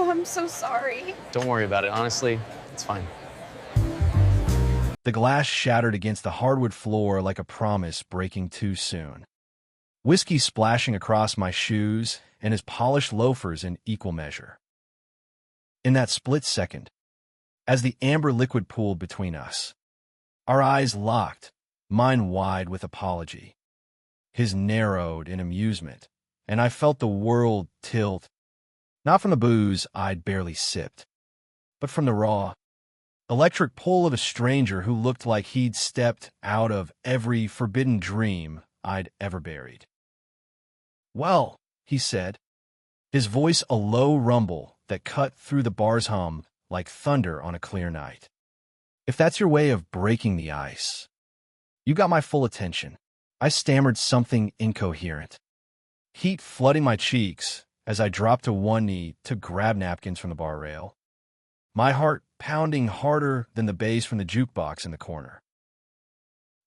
Oh, I'm so sorry. Don't worry about it. Honestly, it's fine. The glass shattered against the hardwood floor like a promise breaking too soon. Whiskey splashing across my shoes and his polished loafers in equal measure. In that split second, as the amber liquid pooled between us, our eyes locked, mine wide with apology. His narrowed in amusement, and I felt the world tilt, not from the booze I'd barely sipped, but from the raw, electric pull of a stranger who looked like he'd stepped out of every forbidden dream I'd ever buried. "Well," he said, his voice a low rumble that cut through the bar's hum like thunder on a clear night. "If that's your way of breaking the ice, you got my full attention." I stammered something incoherent, heat flooding my cheeks as I dropped to one knee to grab napkins from the bar rail, my heart pounding harder than the bass from the jukebox in the corner.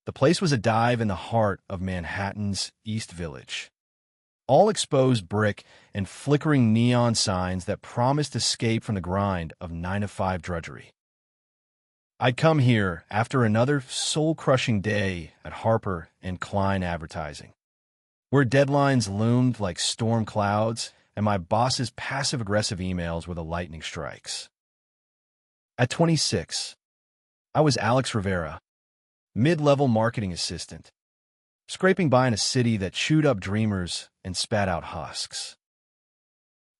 The place was a dive in the heart of Manhattan's East Village. All exposed brick and flickering neon signs that promised escape from the grind of 9-to-5 drudgery. I'd come here after another soul-crushing day at Harper and Klein Advertising, where deadlines loomed like storm clouds and my boss's passive-aggressive emails were the lightning strikes. At 26, I was Alex Rivera, mid-level marketing assistant, scraping by in a city that chewed up dreamers and spat out husks.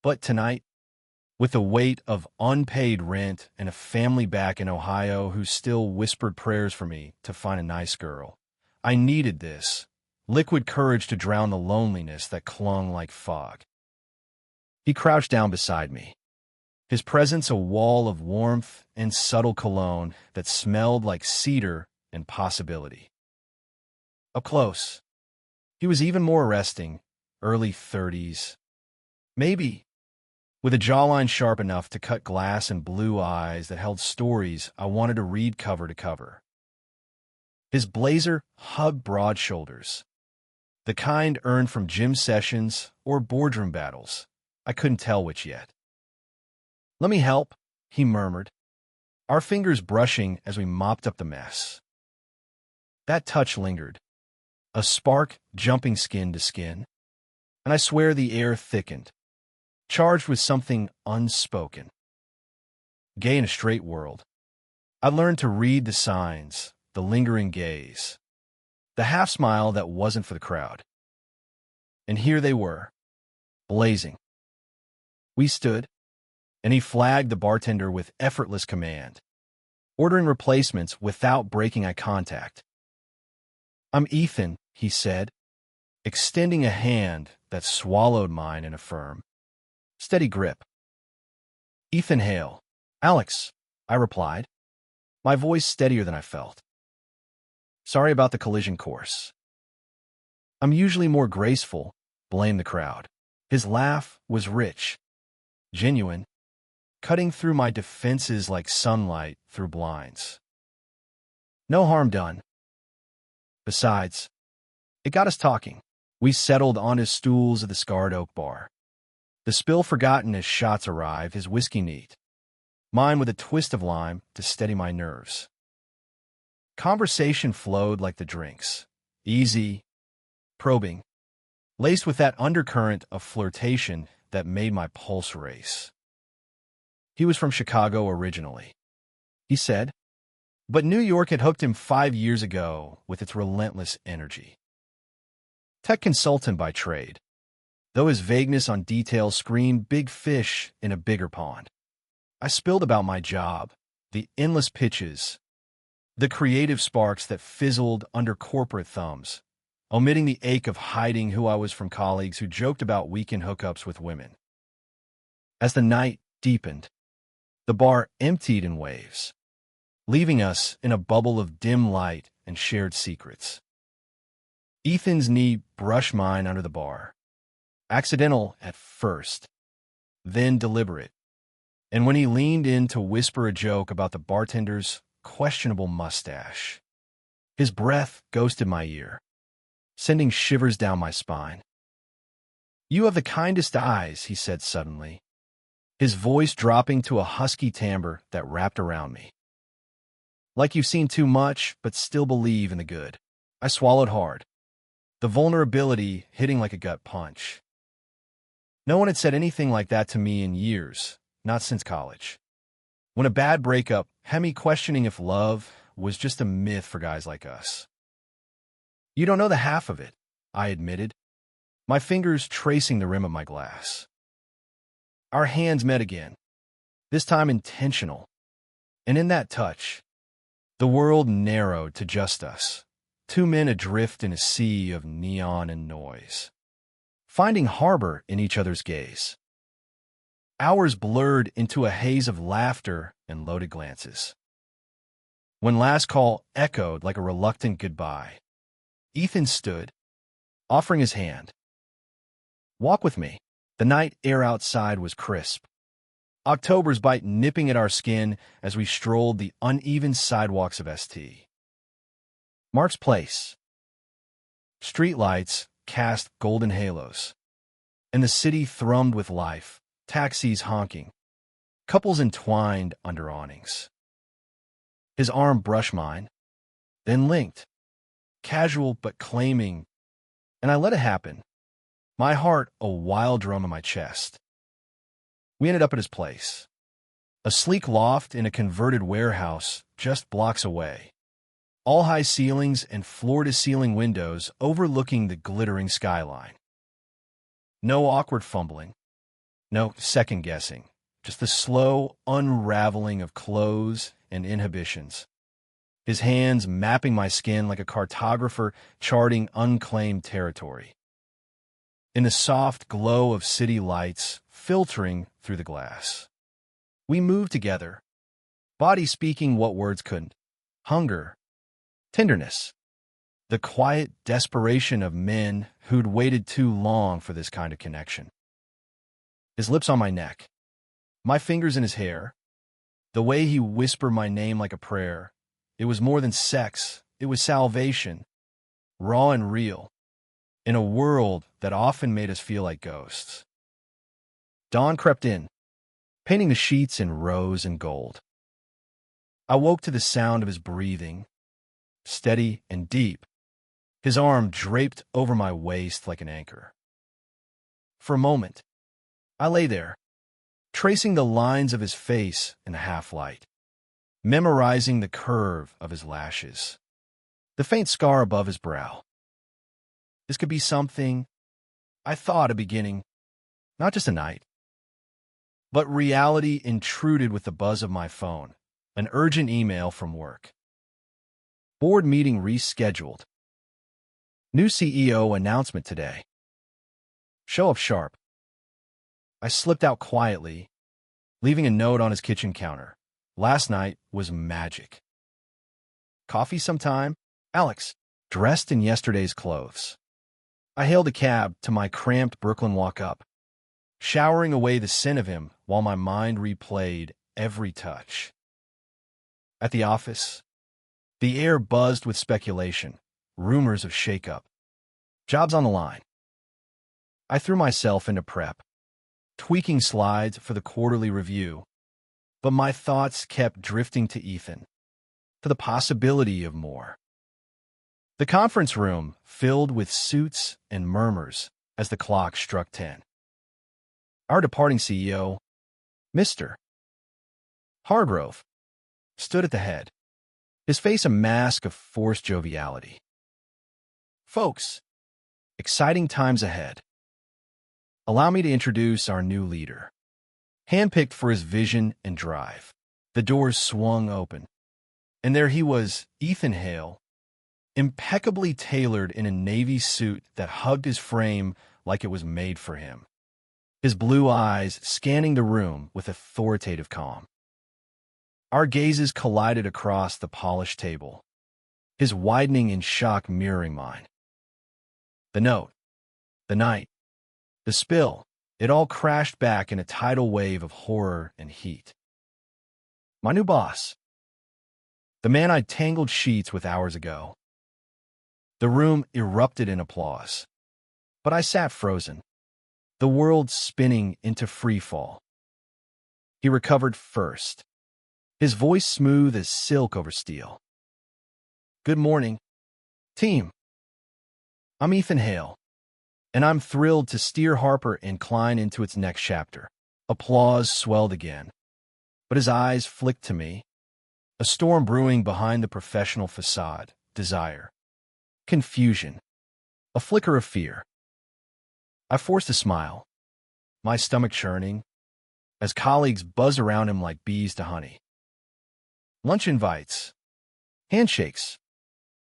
But tonight, with the weight of unpaid rent and a family back in Ohio who still whispered prayers for me to find a nice girl, I needed this liquid courage to drown the loneliness that clung like fog. He crouched down beside me, his presence a wall of warmth and subtle cologne that smelled like cedar and possibility. Up close, he was even more arresting, early 30s, maybe, with a jawline sharp enough to cut glass and blue eyes that held stories I wanted to read cover to cover. His blazer hugged broad shoulders, the kind earned from gym sessions or boardroom battles. I couldn't tell which yet. "Let me help," he murmured, our fingers brushing as we mopped up the mess. That touch lingered, a spark jumping skin to skin, and I swear the air thickened, charged with something unspoken. Gay in a straight world, I learned to read the signs, the lingering gaze, the half-smile that wasn't for the crowd. And here they were, blazing. We stood, and he flagged the bartender with effortless command, ordering replacements without breaking eye contact. "I'm Ethan," he said, extending a hand that swallowed mine in a firm, steady grip. "Ethan Hale." "Alex," I replied, my voice steadier than I felt. "Sorry about the collision course." "I'm usually more graceful," blamed the crowd. His laugh was rich, genuine, cutting through my defenses like sunlight through blinds. "No harm done. Besides, it got us talking." We settled on his stools at the scarred oak bar, the spill forgotten as shots arrived, his whiskey neat, mine with a twist of lime to steady my nerves. Conversation flowed like the drinks, easy, probing, laced with that undercurrent of flirtation that made my pulse race. He was from Chicago originally, he said, but New York had hooked him 5 years ago with its relentless energy. Tech consultant by trade, though his vagueness on details screamed big fish in a bigger pond. I spilled about my job, the endless pitches, the creative sparks that fizzled under corporate thumbs, omitting the ache of hiding who I was from colleagues who joked about weekend hookups with women. As the night deepened, the bar emptied in waves, leaving us in a bubble of dim light and shared secrets. Ethan's knee brushed mine under the bar, accidental at first, then deliberate, and when he leaned in to whisper a joke about the bartender's questionable mustache, his breath ghosted my ear, sending shivers down my spine. "You have the kindest eyes," he said suddenly, his voice dropping to a husky timbre that wrapped around me. Like you've seen too much, but still believe in the good. I swallowed hard, the vulnerability hitting like a gut punch. No one had said anything like that to me in years, not since college. When a bad breakup had me questioning if love was just a myth for guys like us. You don't know the half of it, I admitted, my fingers tracing the rim of my glass. Our hands met again, this time intentional, and in that touch, the world narrowed to just us, two men adrift in a sea of neon and noise, finding harbor in each other's gaze. Hours blurred into a haze of laughter and loaded glances. When last call echoed like a reluctant goodbye, Ethan stood, offering his hand. Walk with me. The night air outside was crisp, October's bite nipping at our skin as we strolled the uneven sidewalks of St. Mark's Place. Streetlights cast golden halos, and the city thrummed with life, taxis honking, couples entwined under awnings. His arm brushed mine, then linked, casual but claiming, and I let it happen, my heart a wild drum in my chest. We ended up at his place, a sleek loft in a converted warehouse just blocks away, all high ceilings and floor-to-ceiling windows overlooking the glittering skyline. No awkward fumbling, no second-guessing, just the slow unraveling of clothes and inhibitions, his hands mapping my skin like a cartographer charting unclaimed territory. In the soft glow of city lights filtering through the glass, we moved together, body speaking what words couldn't. Hunger, tenderness, the quiet desperation of men who'd waited too long for this kind of connection. His lips on my neck, my fingers in his hair, the way he whispered my name like a prayer. It was more than sex, it was salvation, raw and real, in a world that often made us feel like ghosts. Dawn crept in, painting the sheets in rose and gold. I woke to the sound of his breathing, steady and deep, his arm draped over my waist like an anchor. For a moment, I lay there, tracing the lines of his face in the half-light, memorizing the curve of his lashes, the faint scar above his brow. This could be something, I thought, a beginning, not just a night. But reality intruded with the buzz of my phone, an urgent email from work. Board meeting rescheduled. New CEO announcement today. Show up sharp. I slipped out quietly, leaving a note on his kitchen counter. Last night was magic. Coffee sometime? Alex, dressed in yesterday's clothes. I hailed a cab to my cramped Brooklyn walk-up, showering away the sin of him while my mind replayed every touch. At the office, the air buzzed with speculation, rumors of shakeup, jobs on the line. I threw myself into prep, tweaking slides for the quarterly review, but my thoughts kept drifting to Ethan, to the possibility of more. The conference room filled with suits and murmurs as the clock struck 10. Our departing CEO, Mr. Hargrove, stood at the head, his face a mask of forced joviality. Folks, exciting times ahead. Allow me to introduce our new leader, handpicked for his vision and drive. The doors swung open, and there he was, Ethan Hale, impeccably tailored in a navy suit that hugged his frame like it was made for him, his blue eyes scanning the room with authoritative calm. Our gazes collided across the polished table, his widening in shock mirroring mine. The note, the night, the spill, it all crashed back in a tidal wave of horror and heat. My new boss, the man I'd tangled sheets with hours ago. The room erupted in applause, but I sat frozen, the world spinning into free fall. He recovered first, his voice smooth as silk over steel. "Good morning, team. I'm Ethan Hale, and I'm thrilled to steer Harper and Klein into its next chapter." Applause swelled again, but his eyes flicked to me, a storm brewing behind the professional facade, desire, confusion, a flicker of fear. I forced a smile, my stomach churning, as colleagues buzz around him like bees to honey. Lunch invites, handshakes,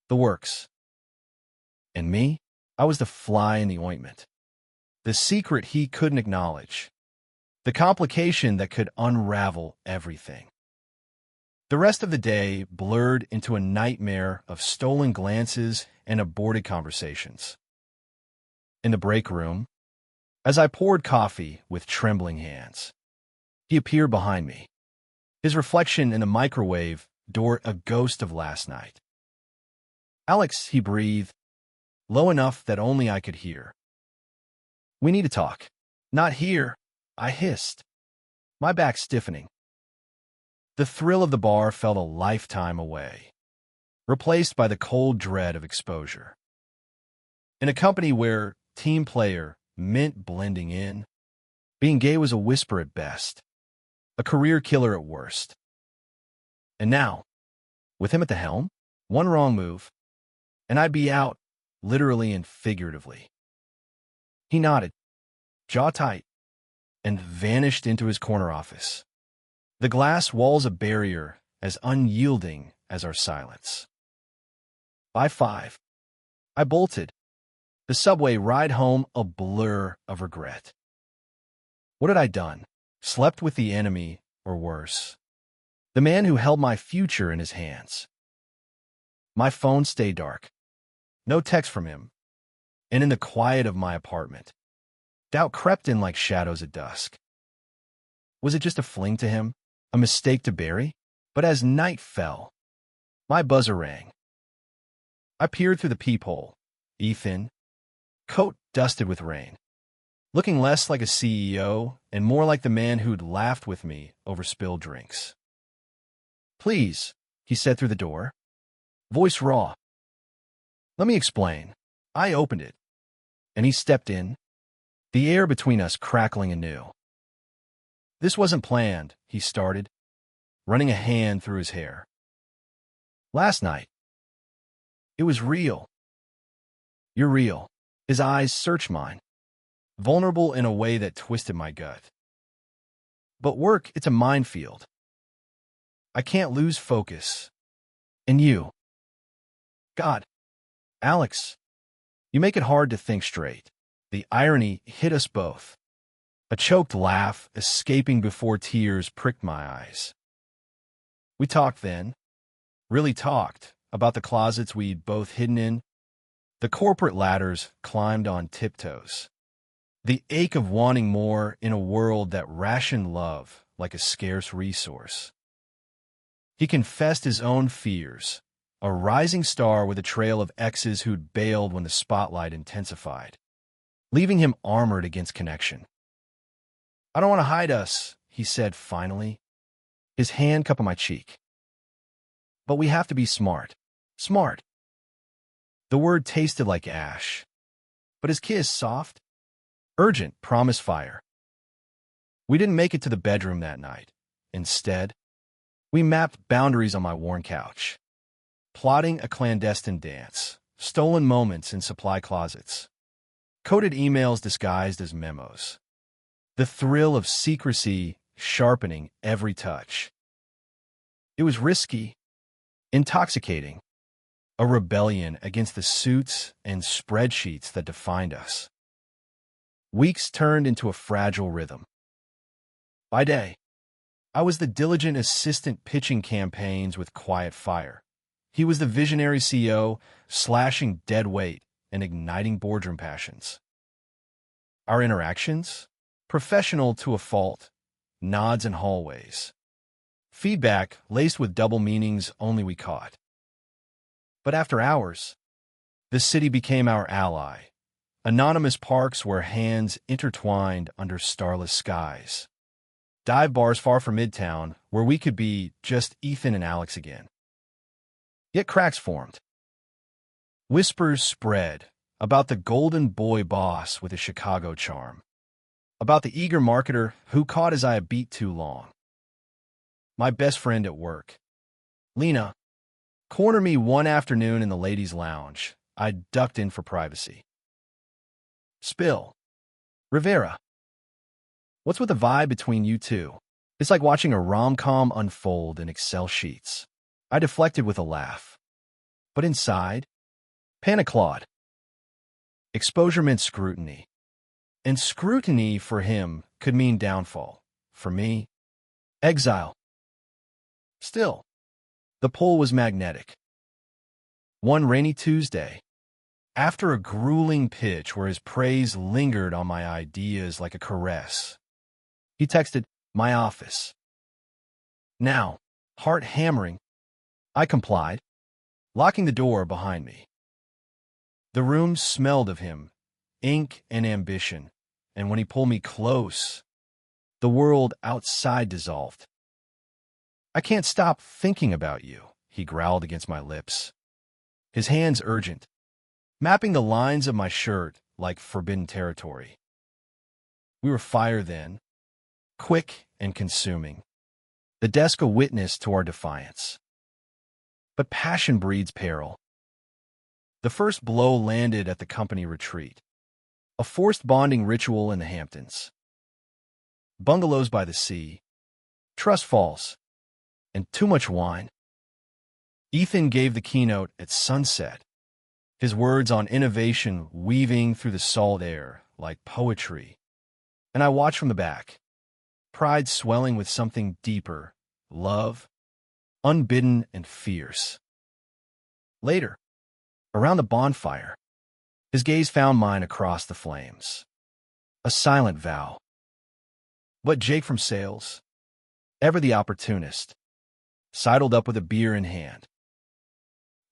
the works. And me, I was the fly in the ointment, the secret he couldn't acknowledge, the complication that could unravel everything. The rest of the day blurred into a nightmare of stolen glances and aborted conversations. In the break room, as I poured coffee with trembling hands, he appeared behind me, his reflection in the microwave door a ghost of last night. "Alex," he breathed, low enough that only I could hear. "We need to talk." "Not here," I hissed, my back stiffening. The thrill of the bar felt a lifetime away, replaced by the cold dread of exposure. In a company where team player meant blending in, being gay was a whisper at best, a career killer at worst. And now, with him at the helm, one wrong move, and I'd be out, literally and figuratively. He nodded, jaw tight, and vanished into his corner office, the glass walls a barrier as unyielding as our silence. By 5, I bolted, the subway ride home a blur of regret. What had I done? Slept with the enemy, or worse, the man who held my future in his hands. My phone stayed dark. No text from him. And in the quiet of my apartment, doubt crept in like shadows at dusk. Was it just a fling to him? A mistake to bury? But as night fell, my buzzer rang. I peered through the peephole. Ethan, coat dusted with rain, looking less like a CEO and more like the man who'd laughed with me over spilled drinks. "Please," he said through the door, voice raw. "Let me explain." I opened it, and he stepped in, the air between us crackling anew. "This wasn't planned," he started, running a hand through his hair. "Last night, it was real." "You're real." His eyes searched mine, vulnerable in a way that twisted my gut. "But work, it's a minefield. I can't lose focus. And you. God, Alex, you make it hard to think straight." The irony hit us both. A choked laugh escaping before tears pricked my eyes. We talked then, really talked, about the closets we'd both hidden in, the corporate ladders climbed on tiptoes, the ache of wanting more in a world that rationed love like a scarce resource. He confessed his own fears, a rising star with a trail of exes who'd bailed when the spotlight intensified, leaving him armored against connection. "I don't want to hide us," he said finally, his hand cupping my cheek. "But we have to be smart. Smart." The word tasted like ash, but his kiss soft, urgent, promise fire. We didn't make it to the bedroom that night. Instead, we mapped boundaries on my worn couch, plotting a clandestine dance, stolen moments in supply closets, coded emails disguised as memos, the thrill of secrecy sharpening every touch. It was risky, intoxicating, a rebellion against the suits and spreadsheets that defined us. Weeks turned into a fragile rhythm. By day, I was the diligent assistant pitching campaigns with quiet fire. He was the visionary CEO, slashing dead weight and igniting boardroom passions. Our interactions? Professional to a fault, nods in hallways. Feedback laced with double meanings only we caught. But after hours, the city became our ally, anonymous parks where hands intertwined under starless skies. Dive bars far from Midtown, where we could be just Ethan and Alex again. Yet cracks formed. Whispers spread about the golden boy boss with a Chicago charm, about the eager marketer who caught his eye a beat too long. My best friend at work, Lena, cornered me one afternoon in the ladies' lounge. I ducked in for privacy. Spill. Rivera. What's with the vibe between you two? It's like watching a rom-com unfold in Excel sheets. I deflected with a laugh. But inside, panic clawed. Exposure meant scrutiny. And scrutiny for him could mean downfall. For me, exile. Still, the pull was magnetic. One rainy Tuesday, after a grueling pitch where his praise lingered on my ideas like a caress, he texted, "My office." Now, heart hammering, I complied, locking the door behind me. The room smelled of him, ink and ambition, and when he pulled me close, the world outside dissolved. "I can't stop thinking about you," he growled against my lips, his hands urgent, mapping the lines of my shirt like forbidden territory. We were fire then, quick and consuming, the desk a witness to our defiance. But passion breeds peril. The first blow landed at the company retreat, a forced bonding ritual in the Hamptons. Bungalows by the sea, trust falls, and too much wine. Ethan gave the keynote at sunset, his words on innovation weaving through the salt air like poetry. And I watched from the back, pride swelling with something deeper, love, unbidden and fierce. Later, around the bonfire, his gaze found mine across the flames. A silent vow. But Jake from sales, ever the opportunist, sidled up with a beer in hand.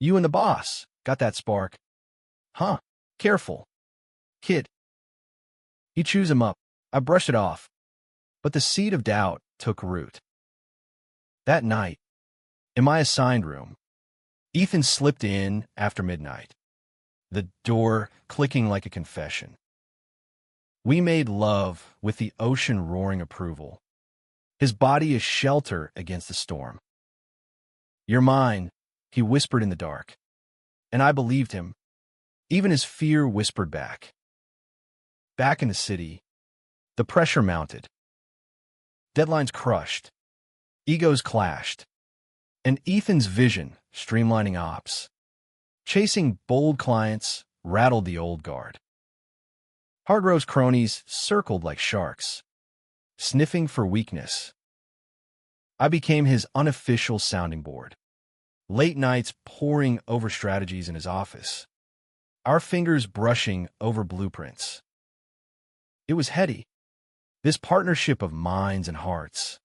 "You and the boss got that spark." "Huh, careful, kid." He chews him up. I brushed it off, but the seed of doubt took root. That night, in my assigned room, Ethan slipped in after midnight, the door clicking like a confession. We made love with the ocean roaring approval, his body a shelter against the storm. "You're mine," he whispered in the dark, and I believed him. Even his fear whispered back. Back in the city, the pressure mounted. Deadlines crushed, egos clashed, and Ethan's vision, streamlining ops, chasing bold clients, rattled the old guard. Hard-nosed cronies circled like sharks, sniffing for weakness. I became his unofficial sounding board. Late nights poring over strategies in his office, our fingers brushing over blueprints. It was heady, this partnership of minds and hearts.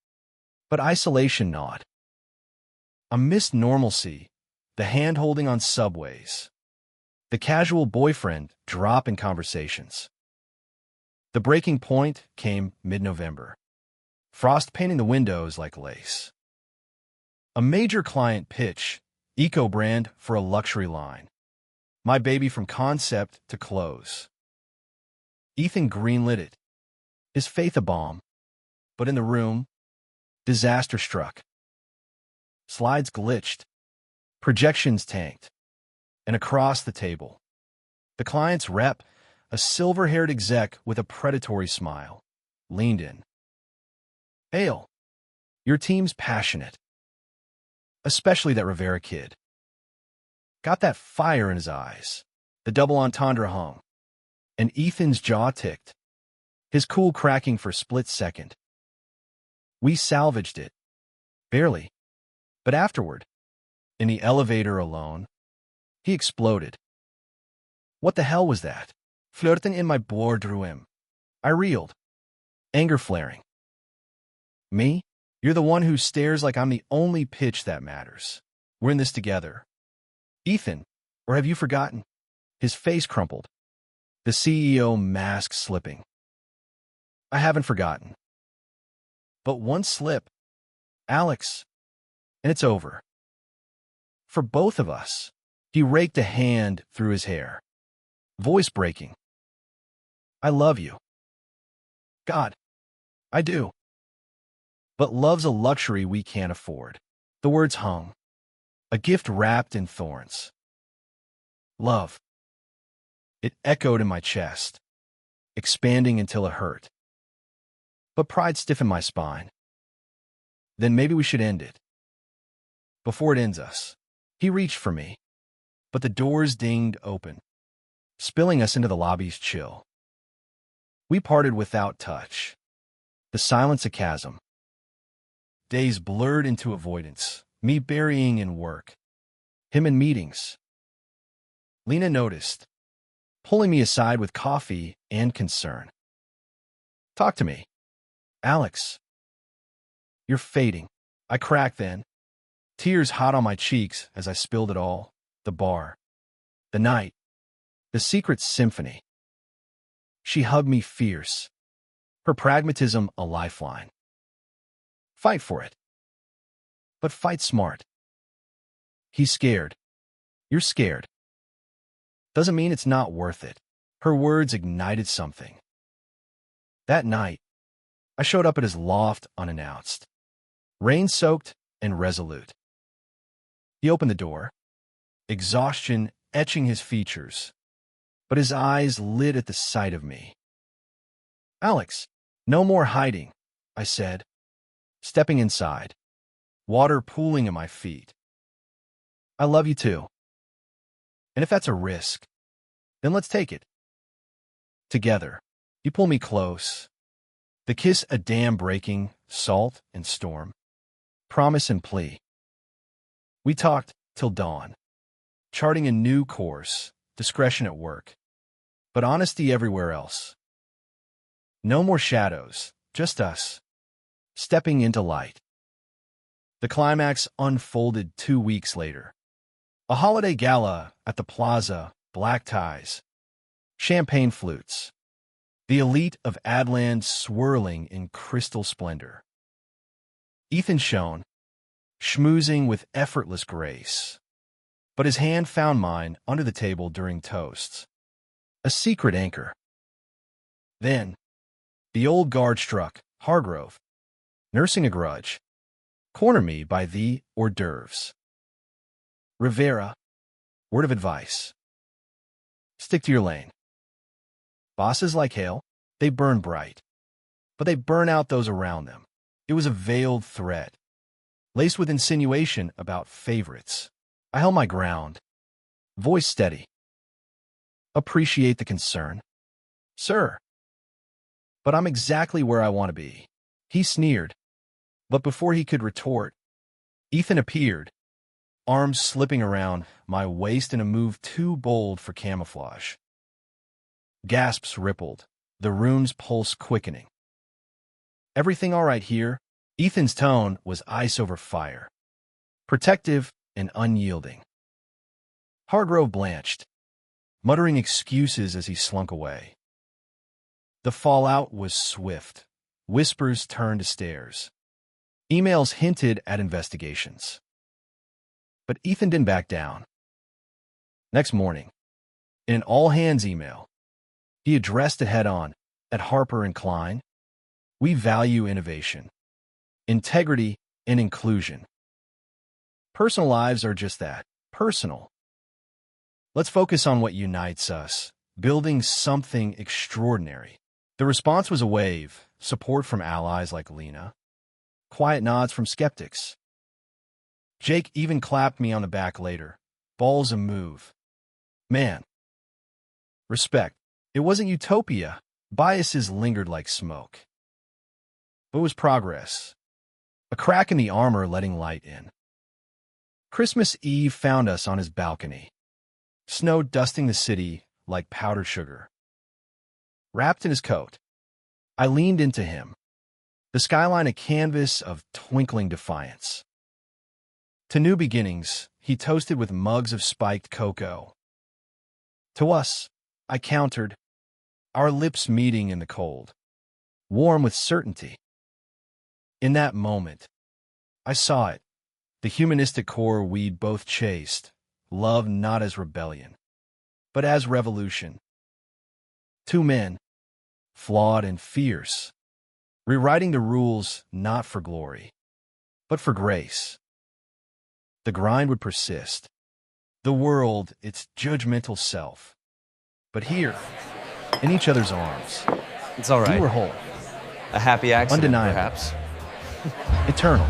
But isolation gnawed. I missed normalcy, the hand-holding on subways, the casual boyfriend drop in conversations. The breaking point came mid-November, frost painting the windows like lace. A major client pitch, eco-brand for a luxury line. My baby from concept to close. Ethan greenlit it, his faith a bomb, but in the room, disaster struck. Slides glitched, projections tanked, and across the table, the client's rep, a silver-haired exec with a predatory smile, leaned in. "Hale, your team's passionate, especially that Rivera kid." Got that fire in his eyes, the double entendre hung, and Ethan's jaw ticked, his cool cracking for a split second. We salvaged it, barely, but afterward, in the elevator alone, he exploded. "What the hell was that? Flirting in my boardroom." I reeled, anger flaring. "Me? You're the one who stares like I'm the only pitch that matters. We're in this together." "Ethan, or have you forgotten?" His face crumpled, the CEO mask slipping. "I haven't forgotten. But one slip, Alex, and it's over. For both of us. He raked a hand through his hair, voice breaking. I love you. God, I do. But love's a luxury we can't afford. The words hung, a gift wrapped in thorns. Love. It echoed in my chest, expanding until it hurt. But pride stiffened my spine. Then maybe we should end it. Before it ends us. He reached for me, but the doors dinged open, spilling us into the lobby's chill. We parted without touch, the silence a chasm. Days blurred into avoidance, me burying in work, him in meetings. Lena noticed, pulling me aside with coffee and concern. Talk to me. Alex. You're fading. I cracked then, tears hot on my cheeks as I spilled it all. The bar, the night, the secret symphony. She hugged me fierce, her pragmatism a lifeline. Fight for it. But fight smart. He's scared. You're scared. Doesn't mean it's not worth it. Her words ignited something. That night, I showed up at his loft unannounced, rain-soaked and resolute. He opened the door, exhaustion etching his features, but his eyes lit at the sight of me. Alex, no more hiding, I said, stepping inside, water pooling at my feet. I love you too. And if that's a risk, then let's take it. Together, you pull me close. The kiss a dam breaking, salt and storm, promise and plea. We talked till dawn, charting a new course, discretion at work, but honesty everywhere else. No more shadows, just us, stepping into light. The climax unfolded 2 weeks later. A holiday gala at the plaza, black ties, champagne flutes, the elite of Adland swirling in crystal splendor. Ethan shone, schmoozing with effortless grace, but his hand found mine under the table during toasts, a secret anchor. Then, the old guard struck, Hargrove, nursing a grudge, corner me by the hors d'oeuvres. Rivera, word of advice. Stick to your lane. Bosses like hail, they burn bright, but they burn out those around them. It was a veiled threat, laced with insinuation about favorites. I held my ground, voice steady. Appreciate the concern, sir. But I'm exactly where I want to be. He sneered, but before he could retort, Ethan appeared, arms slipping around my waist in a move too bold for camouflage. Gasps rippled, the room's pulse quickening. Everything all right here? Ethan's tone was ice over fire, protective and unyielding. Hargrove blanched, muttering excuses as he slunk away. The fallout was swift. Whispers turned to stares. Emails hinted at investigations. But Ethan didn't back down. Next morning, in an all-hands email, he addressed it head-on. At Harper and Klein, we value innovation, integrity, and inclusion. Personal lives are just that, personal. Let's focus on what unites us, building something extraordinary. The response was a wave, support from allies like Lena, quiet nods from skeptics. Jake even clapped me on the back later. Ball's a move. Man. Respect. It wasn't utopia. Biases lingered like smoke. But it was progress. A crack in the armor letting light in. Christmas Eve found us on his balcony. Snow dusting the city like powdered sugar. Wrapped in his coat, I leaned into him. The skyline a canvas of twinkling defiance. To new beginnings, he toasted with mugs of spiked cocoa. To us, I countered, our lips meeting in the cold, warm with certainty. In that moment, I saw it, the humanistic core we'd both chased, love not as rebellion, but as revolution. Two men, flawed and fierce, rewriting the rules not for glory, but for grace. The grind would persist, the world its judgmental self. But here, in each other's arms, It's all right. we were whole, A happy accident, undeniable, perhaps. eternal.